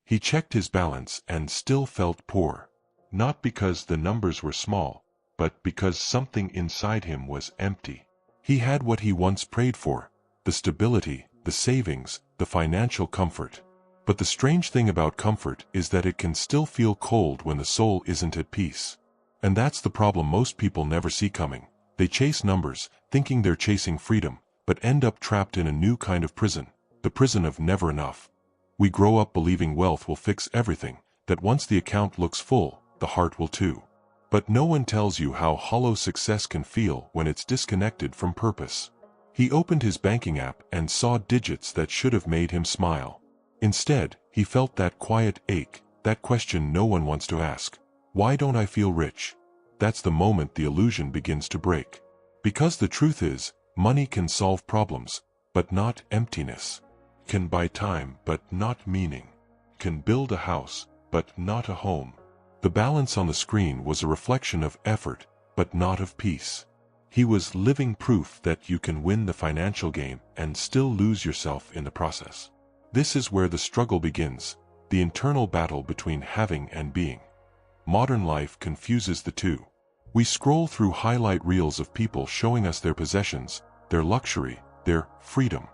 He checked his balance and still felt poor. Not because the numbers were small, but because something inside him was empty. He had what he once prayed for: the stability, the savings, the financial comfort. But the strange thing about comfort is that it can still feel cold when the soul isn't at peace. And that's the problem most people never see coming. They chase numbers, thinking they're chasing freedom, but end up trapped in a new kind of prison, the prison of never enough. We grow up believing wealth will fix everything, that once the account looks full, the heart will too. But no one tells you how hollow success can feel when it's disconnected from purpose. He opened his banking app and saw digits that should have made him smile. Instead, he felt that quiet ache, that question no one wants to ask. Why don't I feel rich? That's the moment the illusion begins to break. Because the truth is, money can solve problems, but not emptiness. Can buy time, but not meaning. Can build a house, but not a home. The balance on the screen was a reflection of effort, but not of peace. He was living proof that you can win the financial game and still lose yourself in the process. This is where the struggle begins, the internal battle between having and being. Modern life confuses the two. We scroll through highlight reels of people showing us their possessions, their luxury, their freedom.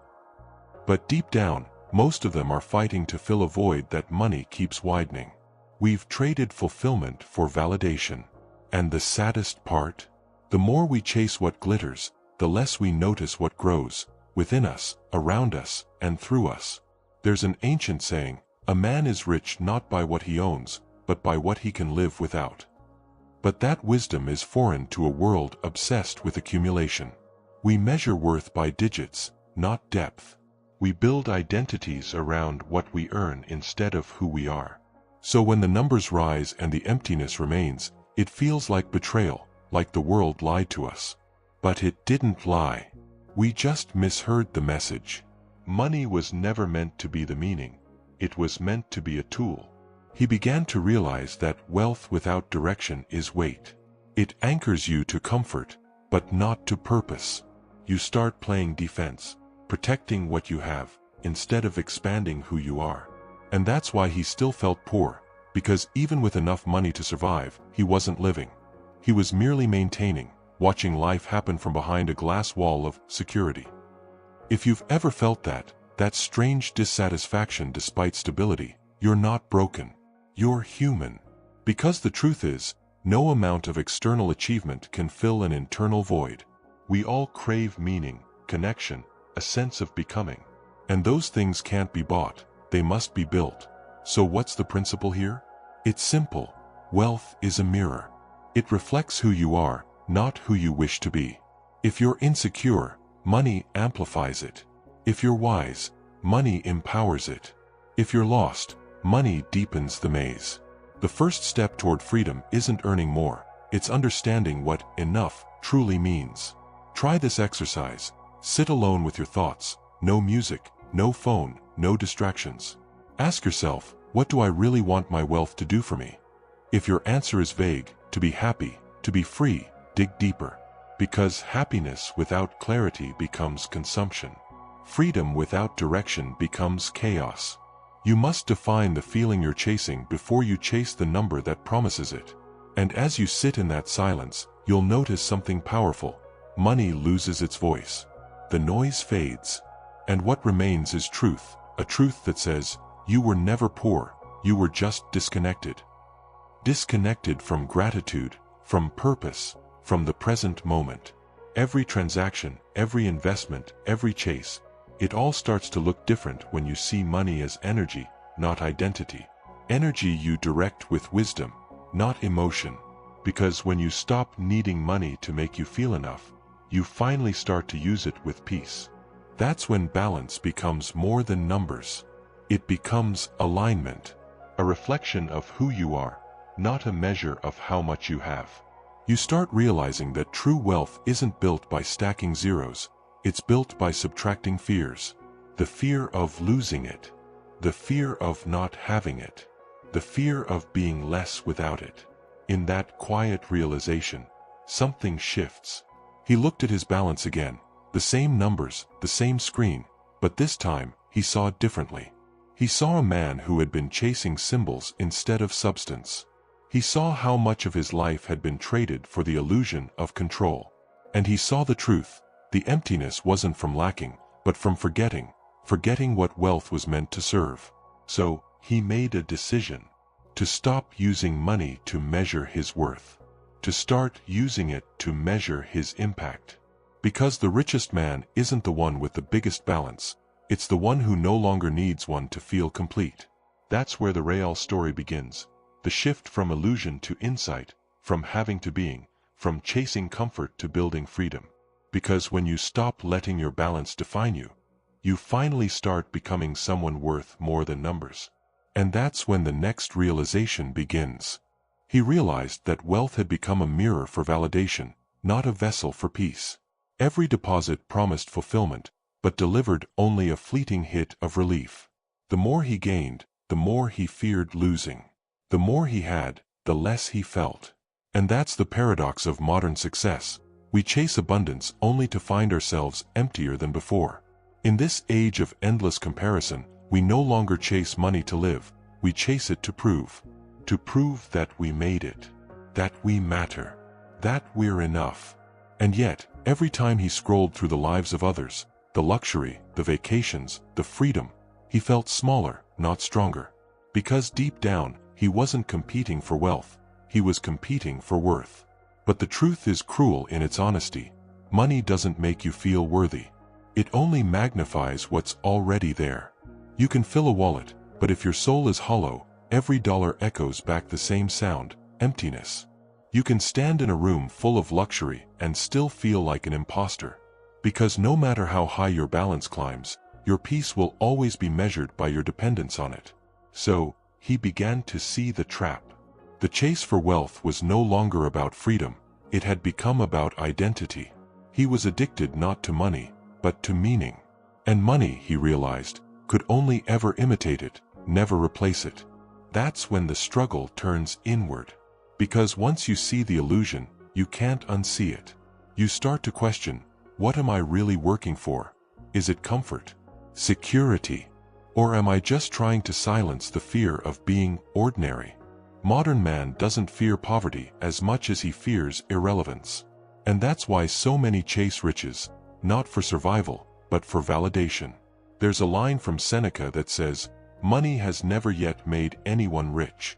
But deep down, most of them are fighting to fill a void that money keeps widening. We've traded fulfillment for validation. And the saddest part? The more we chase what glitters, the less we notice what grows, within us, around us, and through us. There's an ancient saying, a man is rich not by what he owns, but by what he can live without. But that wisdom is foreign to a world obsessed with accumulation. We measure worth by digits, not depth. We build identities around what we earn instead of who we are. So when the numbers rise and the emptiness remains, it feels like betrayal, like the world lied to us. But it didn't lie. We just misheard the message. Money was never meant to be the meaning. It was meant to be a tool. He began to realize that wealth without direction is weight. It anchors you to comfort, but not to purpose. You start playing defense, protecting what you have, instead of expanding who you are. And that's why he still felt poor, because even with enough money to survive, he wasn't living. He was merely maintaining, watching life happen from behind a glass wall of security. If you've ever felt that strange dissatisfaction despite stability, you're not broken. You're human. Because the truth is, no amount of external achievement can fill an internal void. We all crave meaning, connection, a sense of becoming. And those things can't be bought, they must be built. So what's the principle here? It's simple. Wealth is a mirror. It reflects who you are, not who you wish to be. If you're insecure, money amplifies it. If you're wise, money empowers it. If you're lost, money deepens the maze. The first step toward freedom isn't earning more, it's understanding what enough truly means. Try this exercise. Sit alone with your thoughts. No music, no phone, no distractions. Ask yourself, what do I really want my wealth to do for me? If your answer is vague, to be happy, to be free, dig deeper. Because happiness without clarity becomes consumption. Freedom without direction becomes chaos. You must define the feeling you're chasing before you chase the number that promises it. And as you sit in that silence, you'll notice something powerful. Money loses its voice. The noise fades. And what remains is truth, a truth that says, you were never poor, you were just disconnected. Disconnected from gratitude, from purpose, from the present moment. Every transaction, every investment, every chase, it all starts to look different when you see money as energy, not identity. Energy you direct with wisdom, not emotion. Because when you stop needing money to make you feel enough, you finally start to use it with peace. That's when balance becomes more than numbers. It becomes alignment, a reflection of who you are, not a measure of how much you have. You start realizing that true wealth isn't built by stacking zeros, it's built by subtracting fears. The fear of losing it, the fear of not having it, the fear of being less without it. In that quiet realization, something shifts. He looked at his balance again, the same numbers, the same screen, but this time, he saw it differently. He saw a man who had been chasing symbols instead of substance. He saw how much of his life had been traded for the illusion of control. And he saw the truth. The emptiness wasn't from lacking, but from forgetting what wealth was meant to serve. So, he made a decision to stop using money to measure his worth, to start using it to measure his impact. Because the richest man isn't the one with the biggest balance, it's the one who no longer needs one to feel complete. That's where the real story begins. The shift from illusion to insight, from having to being, from chasing comfort to building freedom. Because when you stop letting your balance define you, you finally start becoming someone worth more than numbers. And that's when the next realization begins. He realized that wealth had become a mirror for validation, not a vessel for peace. Every deposit promised fulfillment, but delivered only a fleeting hit of relief. The more he gained, the more he feared losing. The more he had, the less he felt. And that's the paradox of modern success. We chase abundance only to find ourselves emptier than before. In this age of endless comparison, we no longer chase money to live, we chase it to prove that we made it, that we matter, that we're enough. And yet, every time he scrolled through the lives of others, the luxury, the vacations, the freedom, he felt smaller, not stronger. Because deep down, he wasn't competing for wealth, he was competing for worth. But the truth is cruel in its honesty. Money doesn't make you feel worthy. It only magnifies what's already there. You can fill a wallet, but if your soul is hollow, every dollar echoes back the same sound, emptiness. You can stand in a room full of luxury and still feel like an imposter. Because no matter how high your balance climbs, your peace will always be measured by your dependence on it. So, he began to see the trap. The chase for wealth was no longer about freedom, it had become about identity. He was addicted not to money, but to meaning. And money, he realized, could only ever imitate it, never replace it. That's when the struggle turns inward. Because once you see the illusion, you can't unsee it. You start to question, what am I really working for? Is it comfort? Security? Or am I just trying to silence the fear of being ordinary? Modern man doesn't fear poverty as much as he fears irrelevance. And that's why so many chase riches, not for survival, but for validation. There's a line from Seneca that says, "Money has never yet made anyone rich."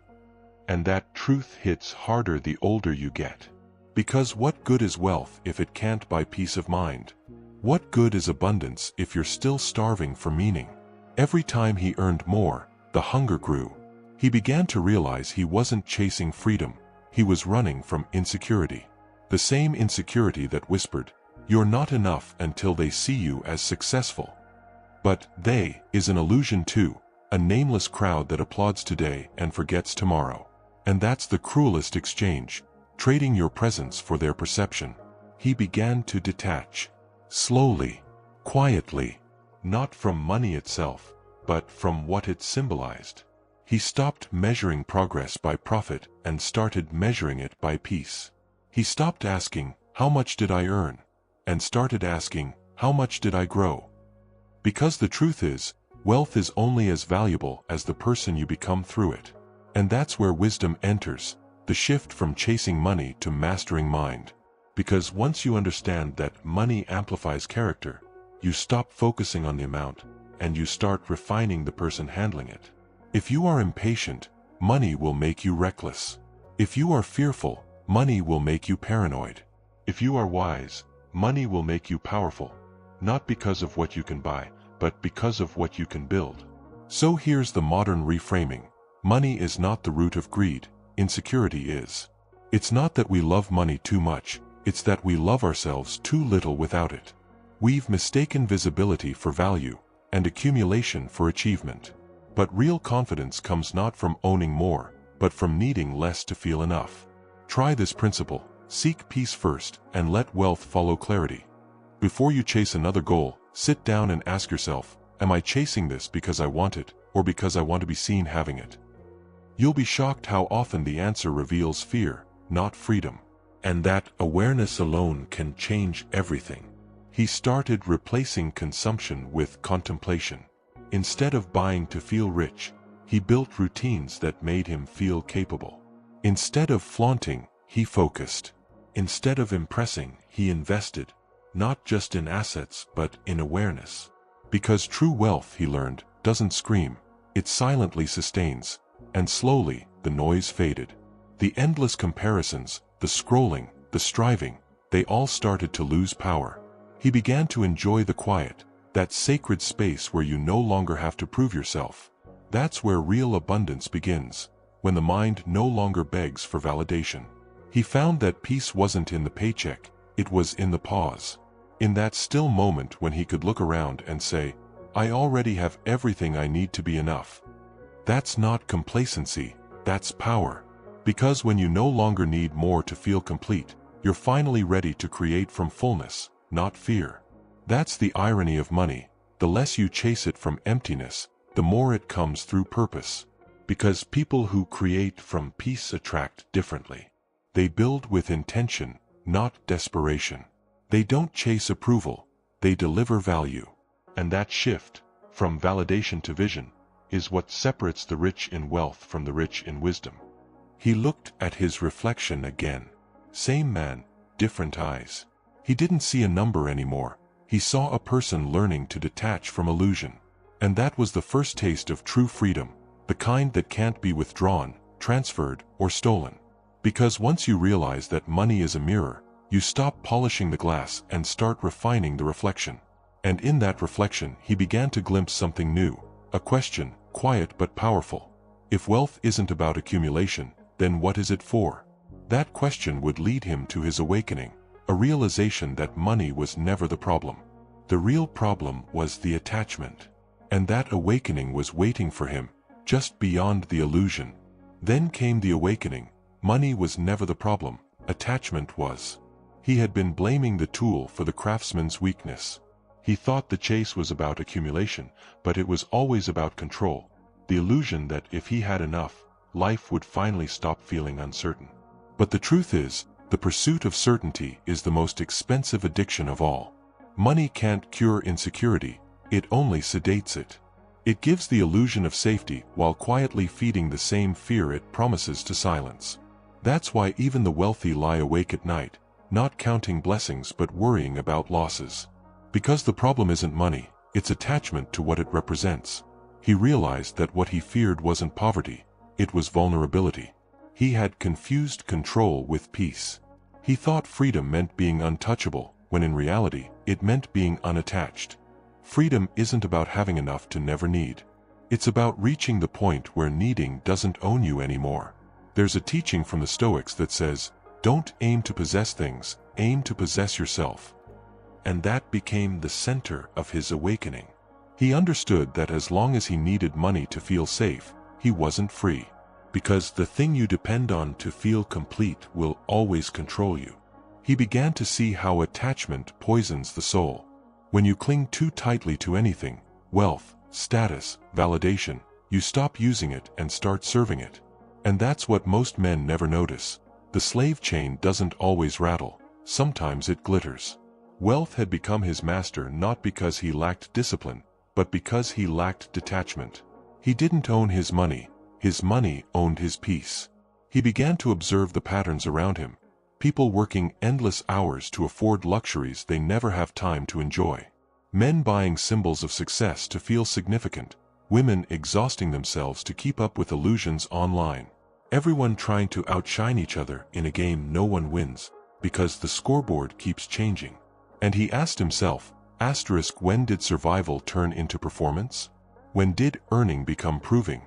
And that truth hits harder the older you get. Because what good is wealth if it can't buy peace of mind? What good is abundance if you're still starving for meaning? Every time he earned more, the hunger grew. He began to realize he wasn't chasing freedom, he was running from insecurity. The same insecurity that whispered, "You're not enough until they see you as successful." But "they" is an illusion too, a nameless crowd that applauds today and forgets tomorrow. And that's the cruelest exchange, trading your presence for their perception. He began to detach. Slowly, quietly, not from money itself, but from what it symbolized. He stopped measuring progress by profit and started measuring it by peace. He stopped asking, "How much did I earn?" and started asking, "How much did I grow?" Because the truth is, wealth is only as valuable as the person you become through it. And that's where wisdom enters, the shift from chasing money to mastering mind. Because once you understand that money amplifies character, you stop focusing on the amount, and you start refining the person handling it. If you are impatient, money will make you reckless. If you are fearful, money will make you paranoid. If you are wise, money will make you powerful. Not because of what you can buy, but because of what you can build. So here's the modern reframing. Money is not the root of greed, insecurity is. It's not that we love money too much, it's that we love ourselves too little without it. We've mistaken visibility for value, and accumulation for achievement. But real confidence comes not from owning more, but from needing less to feel enough. Try this principle, seek peace first, and let wealth follow clarity. Before you chase another goal, sit down and ask yourself, am I chasing this because I want it, or because I want to be seen having it? You'll be shocked how often the answer reveals fear, not freedom. And that awareness alone can change everything. He started replacing consumption with contemplation. Instead of buying to feel rich, he built routines that made him feel capable. Instead of flaunting, he focused. Instead of impressing, he invested, not just in assets but in awareness. Because true wealth, he learned, doesn't scream, it silently sustains, and slowly the noise faded. The endless comparisons, the scrolling, the striving, they all started to lose power. He began to enjoy the quiet, that sacred space where you no longer have to prove yourself. That's where real abundance begins, when the mind no longer begs for validation. He found that peace wasn't in the paycheck, it was in the pause. In that still moment when he could look around and say, I already have everything I need to be enough. That's not complacency, that's power. Because when you no longer need more to feel complete, you're finally ready to create from fullness, not fear. That's the irony of money. The less you chase it from emptiness, the more it comes through purpose. Because people who create from peace attract differently. They build with intention, not desperation. They don't chase approval, they deliver value. And that shift, from validation to vision, is what separates the rich in wealth from the rich in wisdom. He looked at his reflection again. Same man, different eyes. He didn't see a number anymore. He saw a person learning to detach from illusion. And that was the first taste of true freedom, the kind that can't be withdrawn, transferred, or stolen. Because once you realize that money is a mirror, you stop polishing the glass and start refining the reflection. And in that reflection, he began to glimpse something new, a question, quiet but powerful. If wealth isn't about accumulation, then what is it for? That question would lead him to his awakening, a realization that money was never the problem. The real problem was the attachment. And that awakening was waiting for him, just beyond the illusion. Then came the awakening. Money was never the problem, attachment was. He had been blaming the tool for the craftsman's weakness. He thought the chase was about accumulation, but it was always about control. The illusion that if he had enough, life would finally stop feeling uncertain. But the truth is, the pursuit of certainty is the most expensive addiction of all. Money can't cure insecurity, it only sedates it. It gives the illusion of safety while quietly feeding the same fear it promises to silence. That's why even the wealthy lie awake at night, not counting blessings but worrying about losses. Because the problem isn't money, it's attachment to what it represents. He realized that what he feared wasn't poverty, it was vulnerability. He had confused control with peace. He thought freedom meant being untouchable, when in reality, it meant being unattached. Freedom isn't about having enough to never need. It's about reaching the point where needing doesn't own you anymore. There's a teaching from the Stoics that says, don't aim to possess things, aim to possess yourself. And that became the center of his awakening. He understood that as long as he needed money to feel safe, he wasn't free. Because the thing you depend on to feel complete will always control you. He began to see how attachment poisons the soul. When you cling too tightly to anything, wealth, status, validation, you stop using it and start serving it. And that's what most men never notice. The slave chain doesn't always rattle, sometimes it glitters. Wealth had become his master not because he lacked discipline, but because he lacked detachment. He didn't own his money owned his peace. He began to observe the patterns around him. People working endless hours to afford luxuries they never have time to enjoy. Men buying symbols of success to feel significant. Women exhausting themselves to keep up with illusions online. Everyone trying to outshine each other in a game no one wins, because the scoreboard keeps changing. And he asked himself, when did survival turn into performance? When did earning become proving?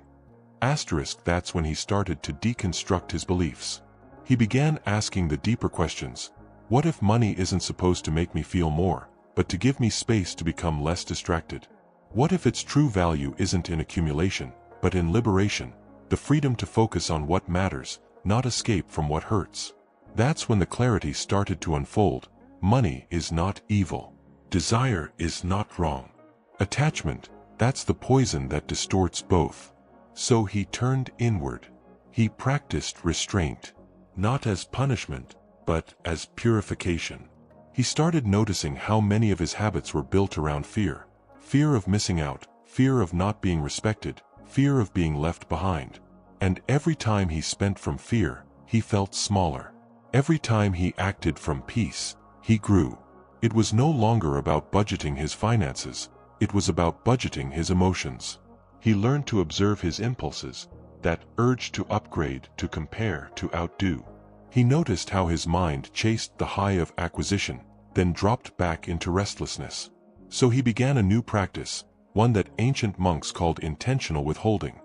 That's when he started to deconstruct his beliefs. He began asking the deeper questions. What if money isn't supposed to make me feel more, but to give me space to become less distracted? What if its true value isn't in accumulation, but in liberation, the freedom to focus on what matters, not escape from what hurts? That's when the clarity started to unfold. Money is not evil. Desire is not wrong. Attachment, that's the poison that distorts both. So he turned inward. He practiced restraint, not as punishment, but as purification. He started noticing how many of his habits were built around fear. Fear of missing out, fear of not being respected, fear of being left behind. And every time he spent from fear, he felt smaller. Every time he acted from peace, he grew. It was no longer about budgeting his finances, it was about budgeting his emotions. He learned to observe his impulses, that urge to upgrade, to compare, to outdo. He noticed how his mind chased the high of acquisition, then dropped back into restlessness. So he began a new practice, one that ancient monks called intentional withholding.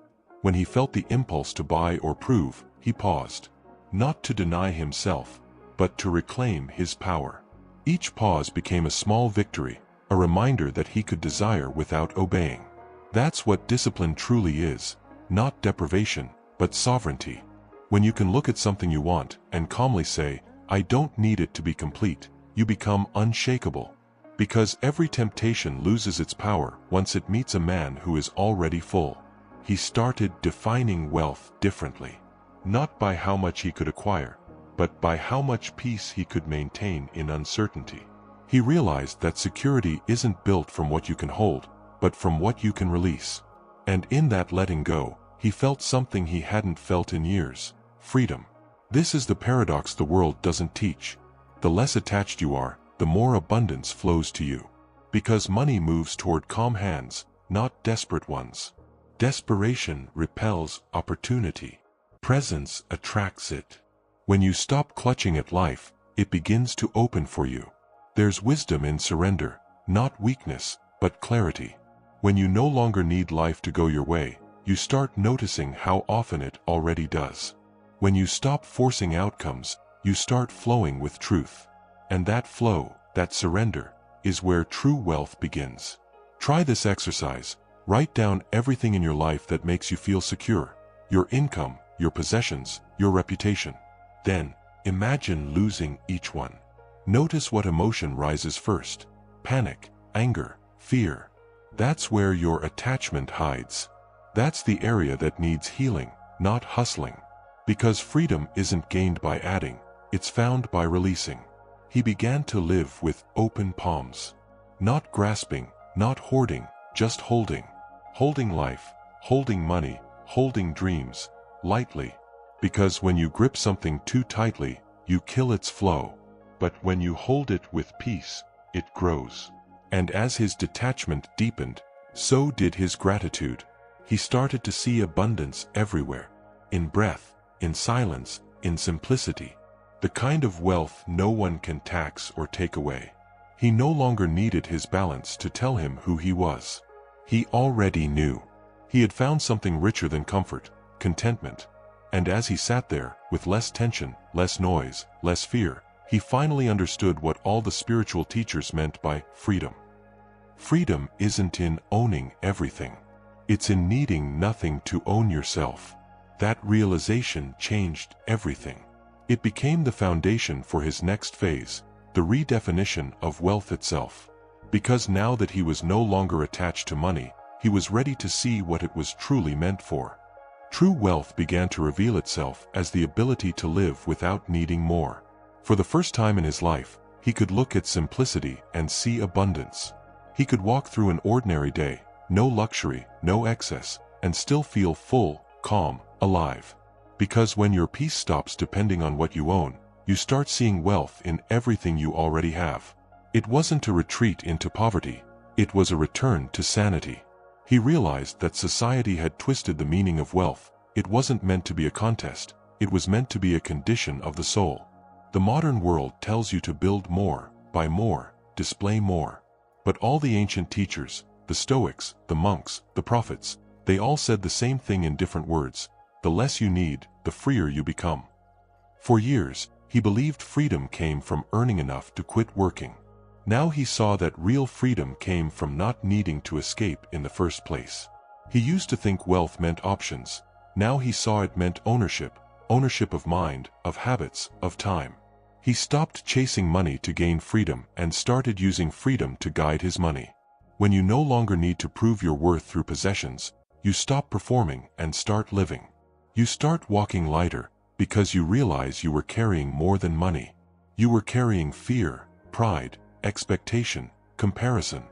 When he felt the impulse to buy or prove, he paused. Not to deny himself, but to reclaim his power. Each pause became a small victory, a reminder that he could desire without obeying. That's what discipline truly is, not deprivation, but sovereignty. When you can look at something you want and calmly say, "I don't need it to be complete," you become unshakable. Because every temptation loses its power once it meets a man who is already full. He started defining wealth differently. Not by how much he could acquire, but by how much peace he could maintain in uncertainty. He realized that security isn't built from what you can hold, but from what you can release. And in that letting go, he felt something he hadn't felt in years: freedom. This is the paradox the world doesn't teach. The less attached you are, the more abundance flows to you. Because money moves toward calm hands, not desperate ones. Desperation repels opportunity. Presence attracts it. When you stop clutching at life, it begins to open for you. There's wisdom in surrender, not weakness, but clarity. When you no longer need life to go your way, you start noticing how often it already does. When you stop forcing outcomes, you start flowing with truth. And that flow, that surrender, is where true wealth begins. Try this exercise. Write down everything in your life that makes you feel secure. Your income, your possessions, your reputation. Then, imagine losing each one. Notice what emotion rises first: panic, anger, fear. That's where your attachment hides. That's the area that needs healing, not hustling. Because freedom isn't gained by adding, it's found by releasing. He began to live with open palms. Not grasping, not hoarding, just holding. Holding life, holding money, holding dreams, lightly. Because when you grip something too tightly, you kill its flow. But when you hold it with peace, it grows. And as his detachment deepened, so did his gratitude. He started to see abundance everywhere. In breath, in silence, in simplicity. The kind of wealth no one can tax or take away. He no longer needed his balance to tell him who he was. He already knew. He had found something richer than comfort, contentment. And as he sat there, with less tension, less noise, less fear, he finally understood what all the spiritual teachers meant by freedom. Freedom isn't in owning everything. It's in needing nothing to own yourself. That realization changed everything. It became the foundation for his next phase, the redefinition of wealth itself. Because now that he was no longer attached to money, he was ready to see what it was truly meant for. True wealth began to reveal itself as the ability to live without needing more. For the first time in his life, he could look at simplicity and see abundance. He could walk through an ordinary day, no luxury, no excess, and still feel full, calm, alive. Because when your peace stops depending on what you own, you start seeing wealth in everything you already have. It wasn't a retreat into poverty, it was a return to sanity. He realized that society had twisted the meaning of wealth. It wasn't meant to be a contest, it was meant to be a condition of the soul. The modern world tells you to build more, buy more, display more. But all the ancient teachers, the Stoics, the monks, the prophets, they all said the same thing in different words: the less you need, the freer you become. For years, he believed freedom came from earning enough to quit working. Now he saw that real freedom came from not needing to escape in the first place. He used to think wealth meant options. Now he saw it meant ownership, ownership of mind, of habits, of time. He stopped chasing money to gain freedom and started using freedom to guide his money. When you no longer need to prove your worth through possessions, you stop performing and start living. You start walking lighter because you realize you were carrying more than money. You were carrying fear, pride, expectation, comparison.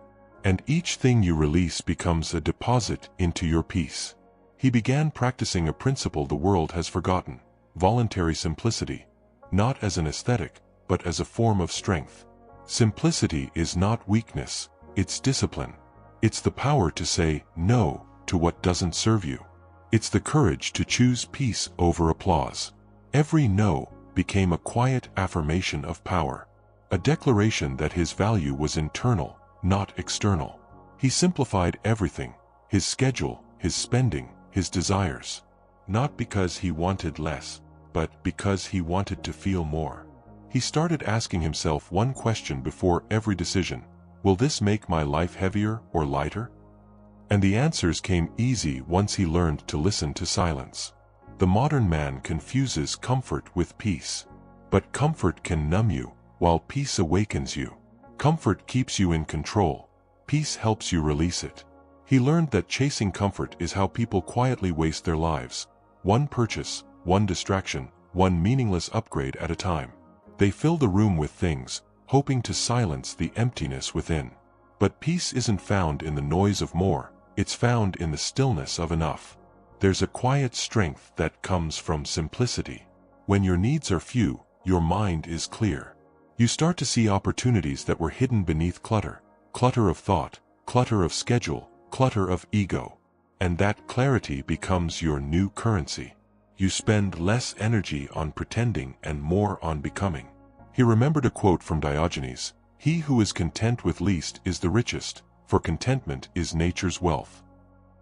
And each thing you release becomes a deposit into your peace. He began practicing a principle the world has forgotten: voluntary simplicity, not as an aesthetic, but as a form of strength. Simplicity is not weakness, it's discipline. It's the power to say no to what doesn't serve you. It's the courage to choose peace over applause. Every no became a quiet affirmation of power, a declaration that his value was internal, not external. He simplified everything: his schedule, his spending, his desires. Not because he wanted less, but because he wanted to feel more. He started asking himself one question before every decision: will this make my life heavier or lighter? And the answers came easy once he learned to listen to silence. The modern man confuses comfort with peace. But comfort can numb you, while peace awakens you. Comfort keeps you in control. Peace helps you release it. He learned that chasing comfort is how people quietly waste their lives. One purchase, one distraction, one meaningless upgrade at a time. They fill the room with things, hoping to silence the emptiness within. But peace isn't found in the noise of more, it's found in the stillness of enough. There's a quiet strength that comes from simplicity. When your needs are few, your mind is clear. You start to see opportunities that were hidden beneath clutter. Clutter of thought, clutter of schedule, clutter of ego. And that clarity becomes your new currency. You spend less energy on pretending and more on becoming. He remembered a quote from Diogenes: "He who is content with least is the richest, for contentment is nature's wealth."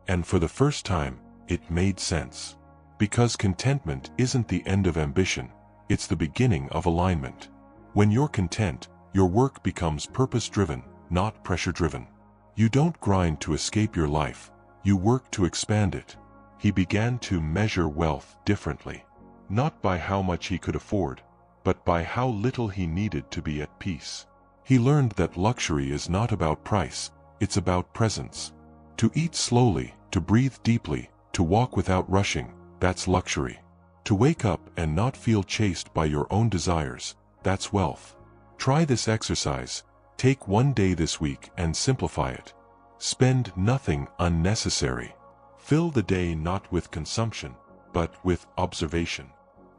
And for the first time, it made sense. Because contentment isn't the end of ambition, it's the beginning of alignment. When you're content, your work becomes purpose-driven, not pressure-driven. You don't grind to escape your life, you work to expand it. He began to measure wealth differently. Not by how much he could afford, but by how little he needed to be at peace. He learned that luxury is not about price, it's about presence. To eat slowly, to breathe deeply, to walk without rushing, that's luxury. To wake up and not feel chased by your own desires, that's wealth. Try this exercise. Take one day this week and simplify it. Spend nothing unnecessary. Fill the day not with consumption, but with observation.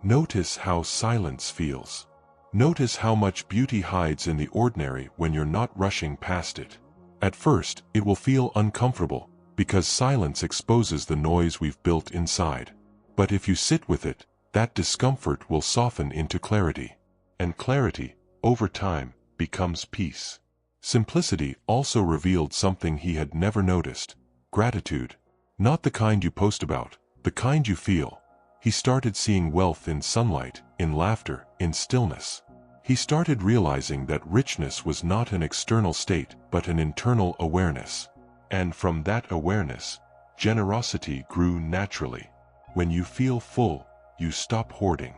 Notice how silence feels. Notice how much beauty hides in the ordinary when you're not rushing past it. At first, it will feel uncomfortable, because silence exposes the noise we've built inside. But if you sit with it, that discomfort will soften into clarity. And clarity, over time, becomes peace. Simplicity also revealed something he had never noticed: gratitude. Not the kind you post about, the kind you feel. He started seeing wealth in sunlight, in laughter, in stillness. He started realizing that richness was not an external state, but an internal awareness. And from that awareness, generosity grew naturally. When you feel full, you stop hoarding.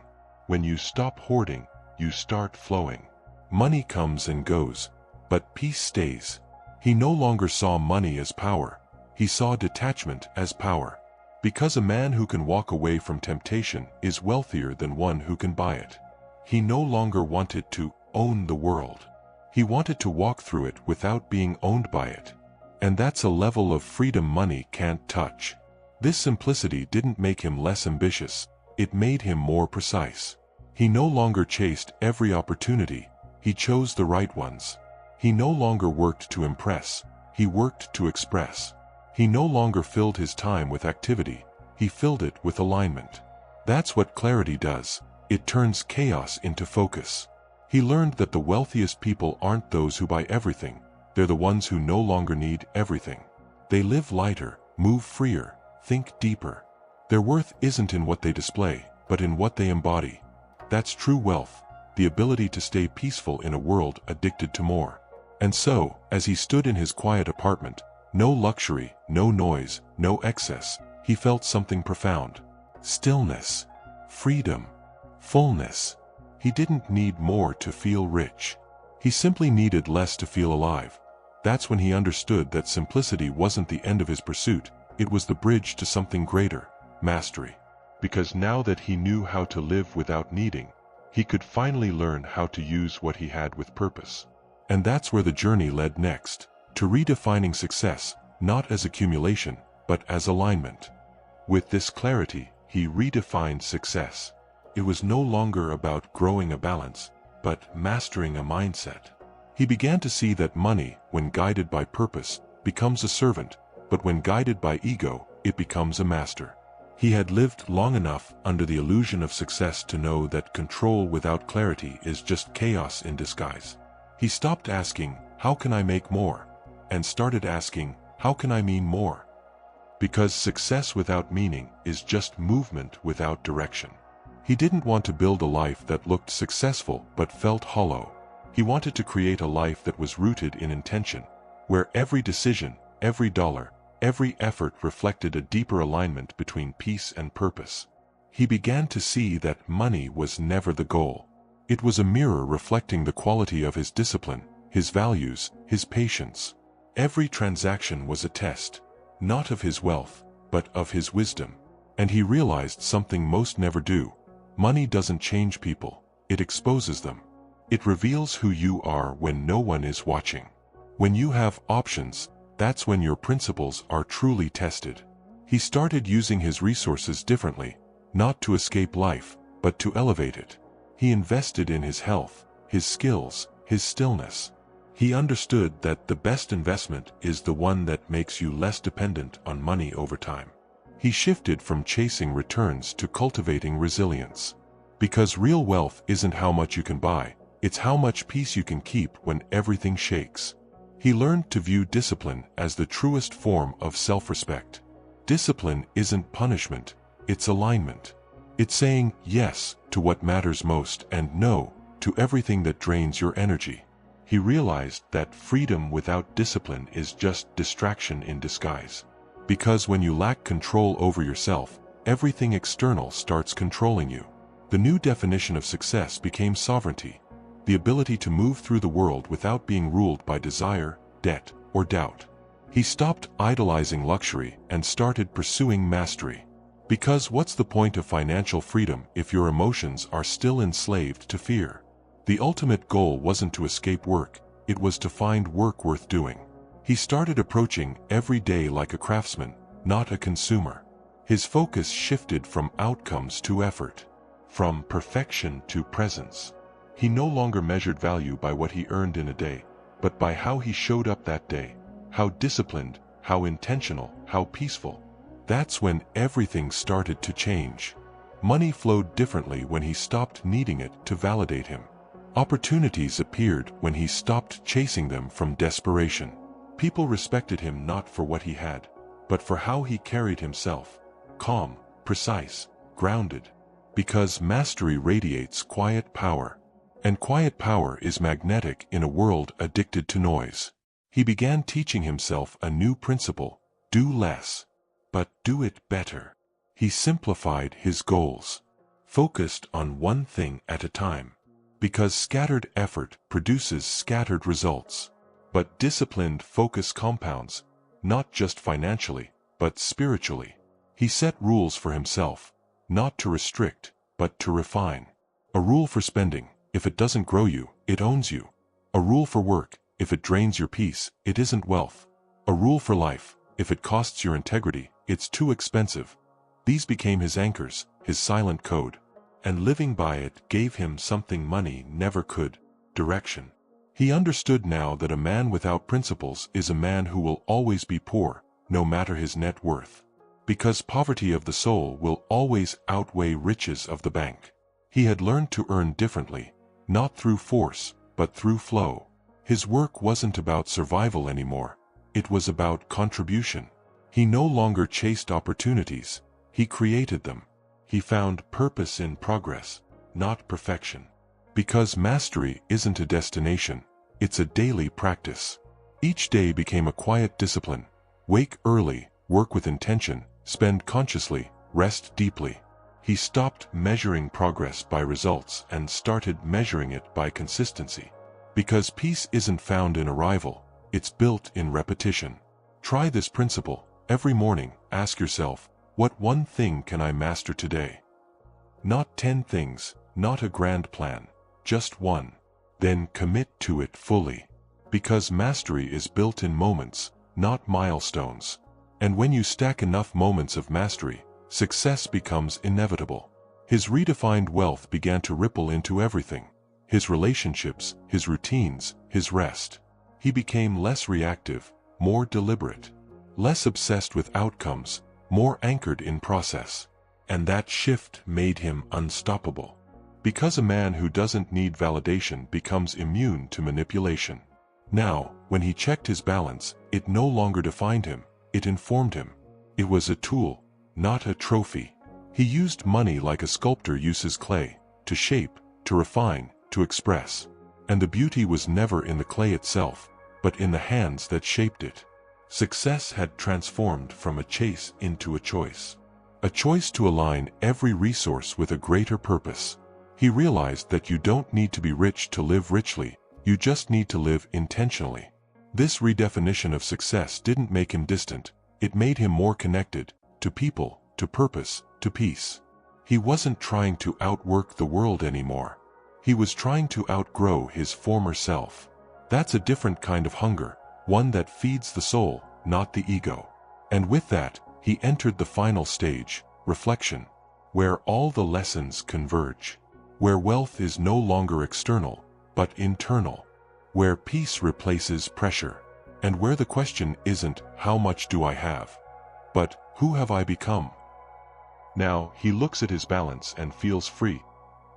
When you stop hoarding, you start flowing. Money comes and goes, but peace stays. He no longer saw money as power. He saw detachment as power. Because a man who can walk away from temptation is wealthier than one who can buy it. He no longer wanted to own the world. He wanted to walk through it without being owned by it. And that's a level of freedom money can't touch. This simplicity didn't make him less ambitious, it made him more precise. He no longer chased every opportunity, he chose the right ones. He no longer worked to impress, he worked to express. He no longer filled his time with activity, he filled it with alignment. That's what clarity does, it turns chaos into focus. He learned that the wealthiest people aren't those who buy everything, they're the ones who no longer need everything. They live lighter, move freer, think deeper. Their worth isn't in what they display, but in what they embody. That's true wealth, the ability to stay peaceful in a world addicted to more. And so, as he stood in his quiet apartment, no luxury, no noise, no excess, he felt something profound. Stillness, freedom, fullness. He didn't need more to feel rich. He simply needed less to feel alive. That's when he understood that simplicity wasn't the end of his pursuit, it was the bridge to something greater, mastery. Because now that he knew how to live without needing, he could finally learn how to use what he had with purpose. And that's where the journey led next. to redefining success, not as accumulation, but as alignment. With this clarity, he redefined success. It was no longer about growing a balance, but mastering a mindset. He began to see that money, when guided by purpose, becomes a servant, but when guided by ego, it becomes a master. He had lived long enough under the illusion of success to know that control without clarity is just chaos in disguise. He stopped asking, "How can I make more?" and started asking, "How can I mean more?" Because success without meaning is just movement without direction. He didn't want to build a life that looked successful but felt hollow. He wanted to create a life that was rooted in intention, where every decision, every dollar, every effort reflected a deeper alignment between peace and purpose. He began to see that money was never the goal. It was a mirror reflecting the quality of his discipline, his values, his patience. Every transaction was a test, not of his wealth, but of his wisdom. And he realized something most never do. Money doesn't change people, it exposes them. It reveals who you are when no one is watching. When you have options, that's when your principles are truly tested. He started using his resources differently, not to escape life, but to elevate it. He invested in his health, his skills, his stillness. He understood that the best investment is the one that makes you less dependent on money over time. He shifted from chasing returns to cultivating resilience. Because real wealth isn't how much you can buy, it's how much peace you can keep when everything shakes. He learned to view discipline as the truest form of self-respect. Discipline isn't punishment, it's alignment. It's saying yes to what matters most and no to everything that drains your energy. He realized that freedom without discipline is just distraction in disguise. Because when you lack control over yourself, everything external starts controlling you. The new definition of success became sovereignty, the ability to move through the world without being ruled by desire, debt, or doubt. He stopped idolizing luxury and started pursuing mastery. Because what's the point of financial freedom if your emotions are still enslaved to fear? The ultimate goal wasn't to escape work, it was to find work worth doing. He started approaching every day like a craftsman, not a consumer. His focus shifted from outcomes to effort, from perfection to presence. He no longer measured value by what he earned in a day, but by how he showed up that day, how disciplined, how intentional, how peaceful. That's when everything started to change. Money flowed differently when he stopped needing it to validate him. Opportunities appeared when he stopped chasing them from desperation. People respected him not for what he had, but for how he carried himself. Calm, precise, grounded. Because mastery radiates quiet power. And quiet power is magnetic in a world addicted to noise. He began teaching himself a new principle: do less, but do it better. He simplified his goals, focused on one thing at a time. Because scattered effort produces scattered results. But disciplined focus compounds, not just financially, but spiritually. He set rules for himself, not to restrict, but to refine. A rule for spending: if it doesn't grow you, it owns you. A rule for work: if it drains your peace, it isn't wealth. A rule for life: if it costs your integrity, it's too expensive. These became his anchors, his silent code. And living by it gave him something money never could: direction. He understood now that a man without principles is a man who will always be poor, no matter his net worth. Because poverty of the soul will always outweigh riches of the bank. He had learned to earn differently, not through force, but through flow. His work wasn't about survival anymore. It was about contribution. He no longer chased opportunities, he created them. He found purpose in progress, not perfection. Because mastery isn't a destination, it's a daily practice. Each day became a quiet discipline. Wake early, work with intention, spend consciously, rest deeply. He stopped measuring progress by results and started measuring it by consistency. Because peace isn't found in arrival, it's built in repetition. Try this principle. Every morning, ask yourself, what one thing can I master today? Not 10 things, not a grand plan, just one. Then commit to it fully. Because mastery is built in moments, not milestones. And when you stack enough moments of mastery, success becomes inevitable. His redefined wealth began to ripple into everything. His relationships, his routines, his rest. He became less reactive, more deliberate. Less obsessed with outcomes, more anchored in process. And that shift made him unstoppable. Because a man who doesn't need validation becomes immune to manipulation. Now, when he checked his balance, it no longer defined him, it informed him. It was a tool, not a trophy. He used money like a sculptor uses clay, to shape, to refine, to express. And the beauty was never in the clay itself, but in the hands that shaped it. Success had transformed from a chase into a choice. A choice to align every resource with a greater purpose. He realized that you don't need to be rich to live richly, you just need to live intentionally. This redefinition of success didn't make him distant, it made him more connected, to people, to purpose, to peace. He wasn't trying to outwork the world anymore. He was trying to outgrow his former self. That's a different kind of hunger, one that feeds the soul, not the ego. And with that, he entered the final stage, reflection, where all the lessons converge. Where wealth is no longer external, but internal. Where peace replaces pressure. And where the question isn't, how much do I have? But, who have I become? Now, he looks at his balance and feels free.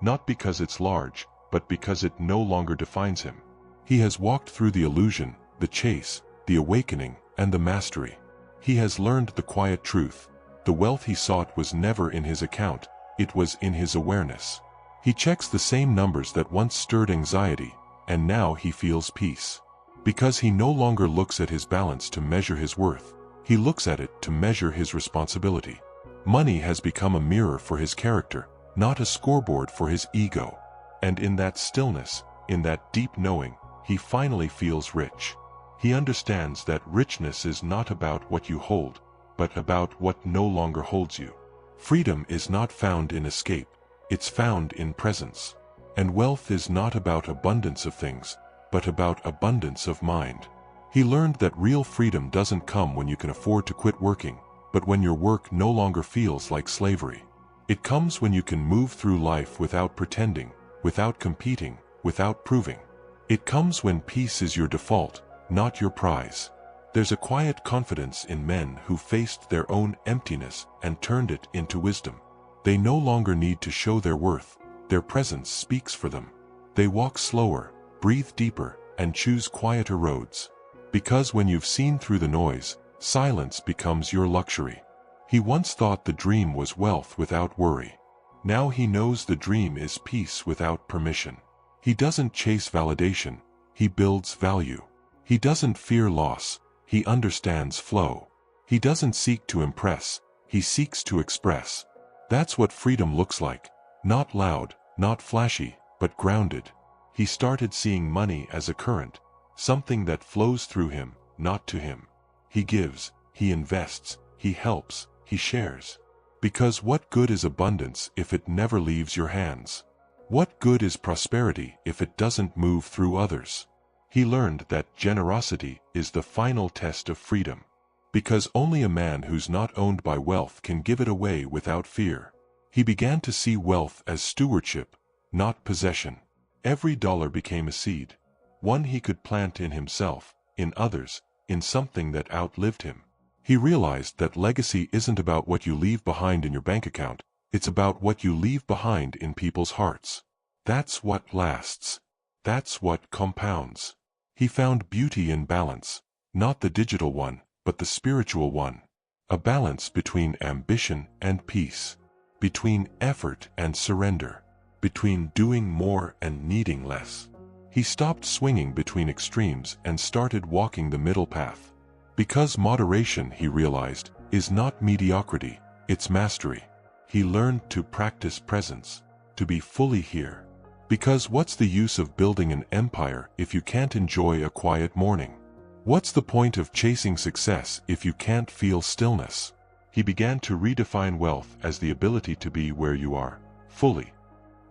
Not because it's large, but because it no longer defines him. He has walked through the illusion, the chase, the awakening, and the mastery. He has learned the quiet truth. The wealth he sought was never in his account, it was in his awareness. He checks the same numbers that once stirred anxiety, and now he feels peace. Because he no longer looks at his balance to measure his worth, he looks at it to measure his responsibility. Money has become a mirror for his character, not a scoreboard for his ego. And in that stillness, in that deep knowing, he finally feels rich. He understands that richness is not about what you hold, but about what no longer holds you. Freedom is not found in escape, it's found in presence. And wealth is not about abundance of things, but about abundance of mind. He learned that real freedom doesn't come when you can afford to quit working, but when your work no longer feels like slavery. It comes when you can move through life without pretending, without competing, without proving. It comes when peace is your default, not your prize. There's a quiet confidence in men who faced their own emptiness and turned it into wisdom. They no longer need to show their worth, their presence speaks for them. They walk slower, breathe deeper, and choose quieter roads. Because when you've seen through the noise, silence becomes your luxury. He once thought the dream was wealth without worry. Now he knows the dream is peace without permission. He doesn't chase validation, he builds value. He doesn't fear loss, he understands flow. He doesn't seek to impress, he seeks to express. That's what freedom looks like. Not loud, not flashy, but grounded. He started seeing money as a current, something that flows through him, not to him. He gives, he invests, he helps, he shares. Because what good is abundance if it never leaves your hands? What good is prosperity if it doesn't move through others? He learned that generosity is the final test of freedom. Because only a man who's not owned by wealth can give it away without fear. He began to see wealth as stewardship, not possession. Every dollar became a seed. One he could plant in himself, in others, in something that outlived him. He realized that legacy isn't about what you leave behind in your bank account, it's about what you leave behind in people's hearts. That's what lasts. That's what compounds. He found beauty in balance, not the digital one, but the spiritual one. A balance between ambition and peace. Between effort and surrender. Between doing more and needing less. He stopped swinging between extremes and started walking the middle path. Because moderation, he realized, is not mediocrity, it's mastery. He learned to practice presence, to be fully here. Because what's the use of building an empire if you can't enjoy a quiet morning? What's the point of chasing success if you can't feel stillness? He began to redefine wealth as the ability to be where you are, fully.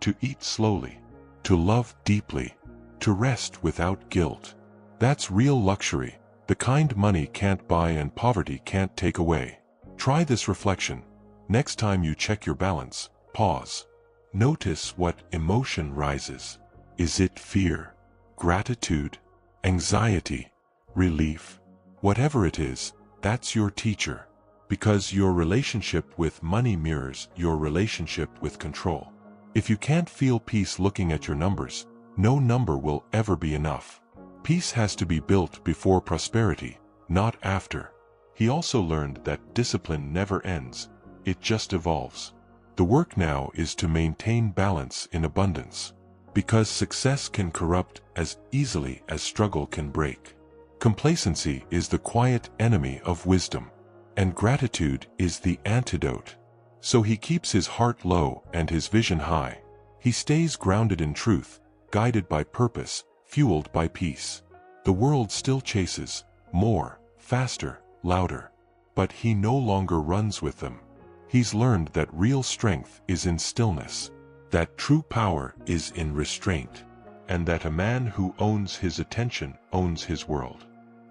To eat slowly. To love deeply. To rest without guilt. That's real luxury, the kind money can't buy and poverty can't take away. Try this reflection. Next time you check your balance, pause. Notice what emotion rises. Is it fear, gratitude, anxiety, relief? Whatever it is, that's your teacher. Because your relationship with money mirrors your relationship with control. If you can't feel peace looking at your numbers, no number will ever be enough. Peace has to be built before prosperity, not after. He also learned that discipline never ends, it just evolves. The work now is to maintain balance in abundance. Because success can corrupt as easily as struggle can break. Complacency is the quiet enemy of wisdom. And gratitude is the antidote. So he keeps his heart low and his vision high. He stays grounded in truth, guided by purpose, fueled by peace. The world still chases, more, faster, louder. But he no longer runs with them. He's learned that real strength is in stillness, that true power is in restraint, and that a man who owns his attention owns his world.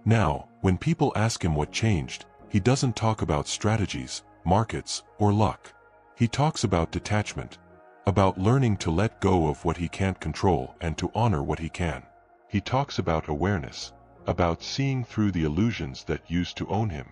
Now, when people ask him what changed, he doesn't talk about strategies, markets, or luck. He talks about detachment, about learning to let go of what he can't control and to honor what he can. He talks about awareness, about seeing through the illusions that used to own him.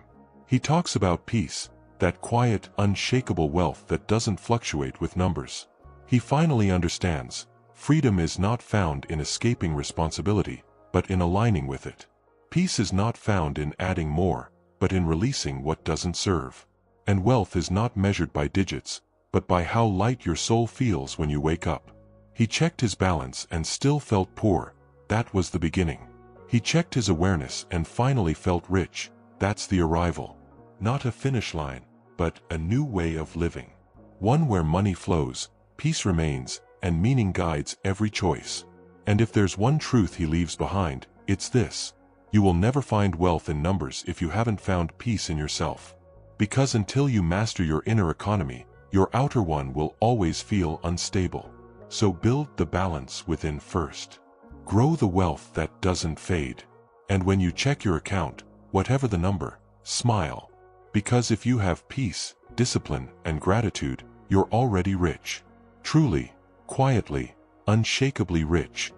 He talks about peace, that quiet, unshakable wealth that doesn't fluctuate with numbers. He finally understands, freedom is not found in escaping responsibility, but in aligning with it. Peace is not found in adding more, but in releasing what doesn't serve. And wealth is not measured by digits, but by how light your soul feels when you wake up. He checked his balance and still felt poor. That was the beginning. He checked his awareness and finally felt rich. That's the arrival. Not a finish line, but a new way of living. One where money flows, peace remains, and meaning guides every choice. And if there's one truth he leaves behind, it's this. You will never find wealth in numbers if you haven't found peace in yourself. Because until you master your inner economy, your outer one will always feel unstable. So build the balance within first. Grow the wealth that doesn't fade. And when you check your account, whatever the number, smile. Because if you have peace, discipline, and gratitude, you're already rich. Truly, quietly, unshakably rich.